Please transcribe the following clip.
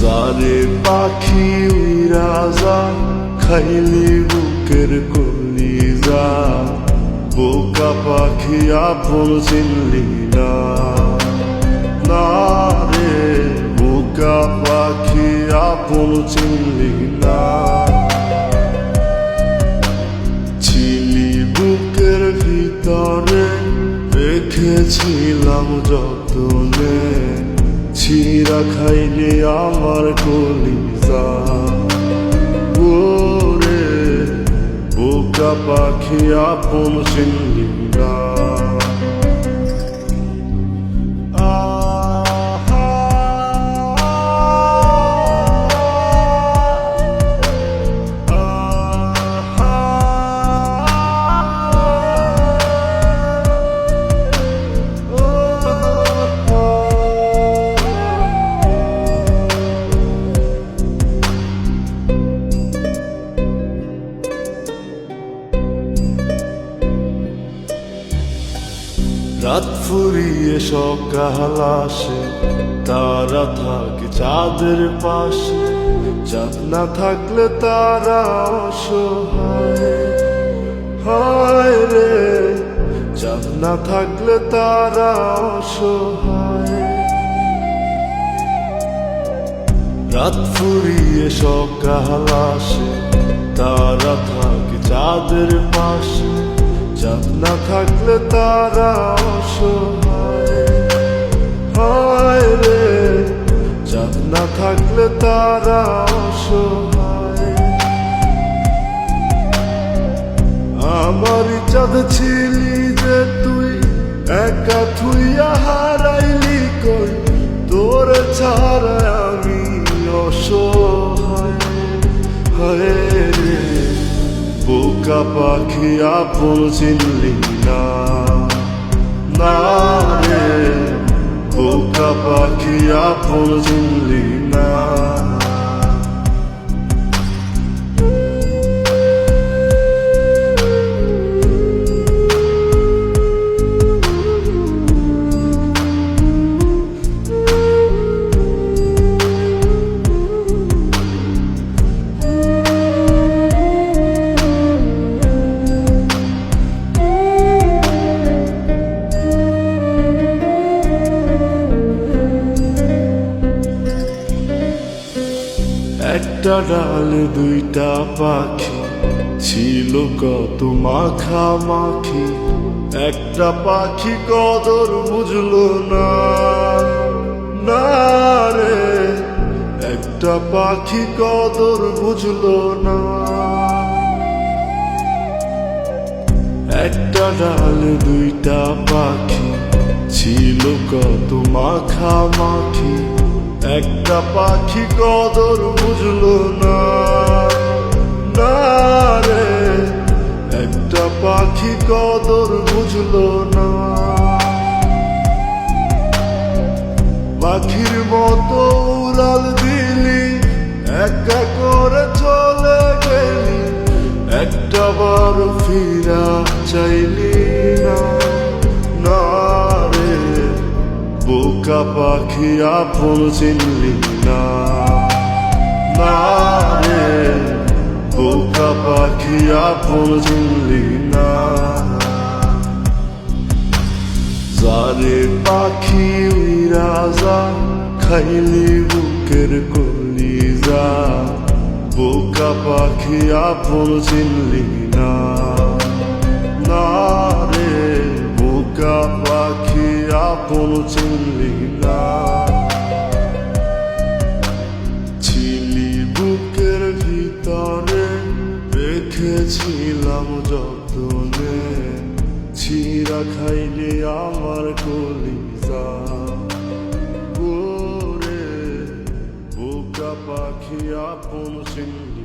যারে পাখি উইরা যা খাইলি বুকের কলিজা, বোকা পাখি আপন চিনলি না। না রে বোকা পাখি আপন চিনলি না। ছিলি বুকের ভিতরে রেখেছিলাম যতনে, ছিঁড়া খাইলে আমার কলিজা। ওরে বোকা পাখি আপন চিনলি না। রাত ফুরিয়ে সকাল আসে, তারা থাকে চাঁদের পাশে। চাঁদ না থাকলে তারা অসহায়, হায় রে চাঁদ না থাকলে তারা অসহায়। রাত ফুরিয়ে সকাল আসে, তারা থাকে চাঁদের পাশে। চাঁদ না থাকলে তারা অসহায়, হায় রে চাঁদ না থাকলে তারা অসহায়। আমারই চাঁদ ছিলি যে তুই, একা থুইয়া হারাইলি কই। তোর ছাড়া আমি অসহায়, হায় রে বোকা পাখি আপন চিনলি না। না রে বোকা পাখি আপন চিনলি না। একটা ডালে দুইটা পাখি, ছিল কত মাখামাখি। একটা পাখি কদর বুঝলো না, না রে একটা পাখি কদর বুঝলো না। একটা ডালে দুইটা পাখি, ছিল কত মাখামাখি। একটা পাখি কদর বুঝলো না, না রে একটা পাখি কদর বুঝলো না। পাখির মতো উড়াল দিলি, একা করে চলে গেলি। একটা বার ফিরা চাইলি না, না রে বোকা পাখি আপন চিনলি না। না রে বোকা পাখি আপন চিনলি না। যারে পাখি উইরা যা খাইলি বুকের কলিজা, বোকা পাখি আপন চিনলি না। না রে বোকা পাখি আপন চিনলি না। ছিলি বুকের ভিতরে রেখেছিলাম যতনে, ছিঁড়া খাইলে আমার কলিজা। ওরে বোকা পাখি আপন চিনলি